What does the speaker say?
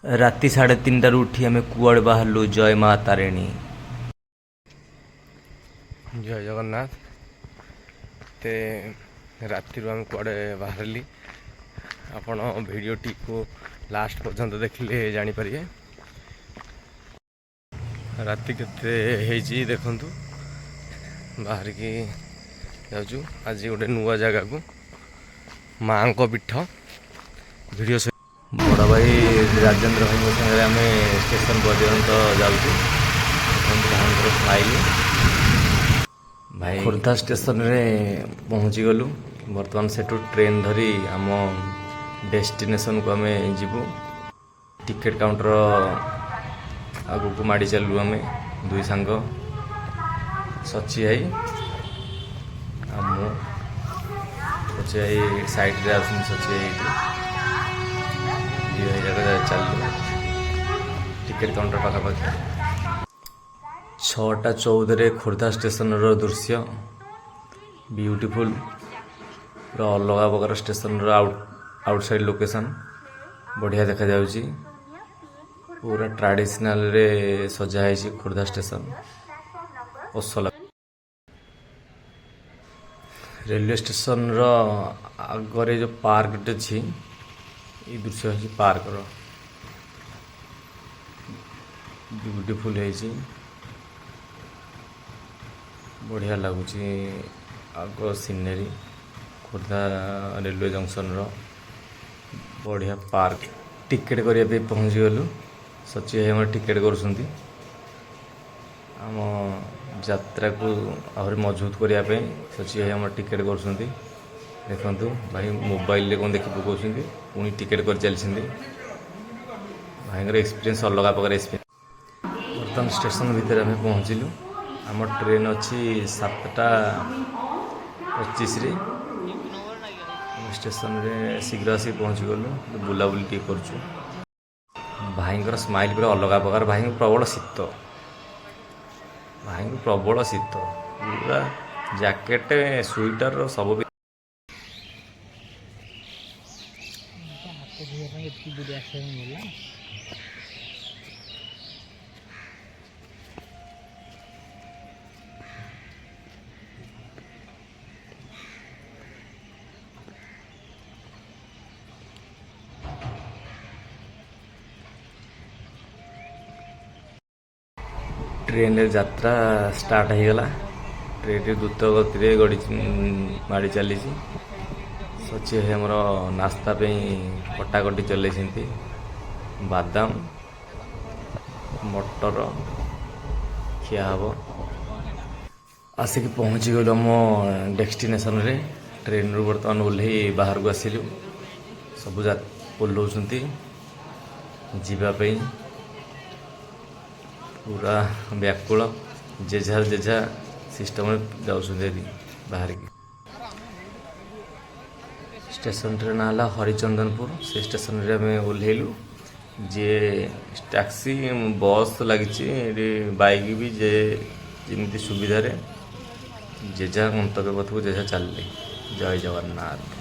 राति 3:30 उठी आम कुआड़ बाहरलु जय माँ तारिणी। जय जगन्नाथ। ते राति आम कुआड़े बाहरली आपण भिडियोटी को लास्ट पर्यंत देखिले जानीपर। राति केते हेजी देखंतु बाहर की जाऊँ आज गोटे नुआ जगह को माँ को पीठ वीडियो बड़ भाई राजेंद्र भाई सागर आम स्टेशन पर्यंत जाऊँ। भाई स्माइल भाई खोर्धा स्टेशन रे पहुँची गलु। बर्तमान से ट्रेन धरी आम डेस्टिनेशन को आम जीवु। टिकेट काउंटर आगु को माड़ी चलू आम दुई सांग सची भाई आम सची भाई साइड रे आस सची भाई चलू टिकेट काउंटर पाखापाखि 6:14 खोर्धा स्टेशन रो दृश्य ब्यूटीफुल पूरा अलग प्रकार स्टेशन रो आउटसाइड लोकेशन बढ़िया देखा जाउची। पूरा ट्रेडिशनल रे सजा है खोर्धा स्टेशन असला। रेलवे स्टेशन रो आगरे जो पार्क अच्छी ये दृश्य है पार्क रो ब्यूटीफुल है बढ़िया लगुच। आग सीनरी खोर्धा रेलवे जंक्शन रो बढ़िया पार्क। टिकेट करने पहुँची गलु। सची भाई हमारे टिकेट करुँच आम यात्रा को आहरी मजबूत करने। सची भाई हमारे टिकेट करुँच देखु भाई मोबाइल कौन देखी पकाउं पुणी टिकेट कर चलती भाई एक्सपीरियंस अलग प्रकार एक्सपीरियंस। बर्तमान स्टेशन भितर आम पहुँचलु। आम ट्रेन अच्छी 7:25 स्टेशन रे शीघ्र आसिक पहुँची गलु। बुलाबुली टी करुँ भाई स्माइल पूरा अलग प्रकार। भाई प्रबल शीत भाई प्रबल शीत पूरा जैकेट स्वेटर सब ट्रेन यात्रा स्टार्ट हो गला। ट्रेन द्रुत गति गड़ी माड़ी चली। सची है मोर नास्ता पे कटाकटी चल बादाम मटर खिया हम आसिक पहुँची गलु आम डेस्टिनेशन रे। ट्रेन रू बर्तमान ओह्ल बाहर को आसिलु। सब ओह्लौंट जीवाई पूरा व्याकुल जेझा जेझा सिस्टम जाऊँ बाहर की। स्टेशन रे ना हरिचंदनपुर। से स्टेशन रे आम ओह्लैलु। जे टैक्सी बस लगी बाइक भी जे जमी सुविधा जेझा गंतव्य पथ को जेझा चलले। जय जगन्नाथ।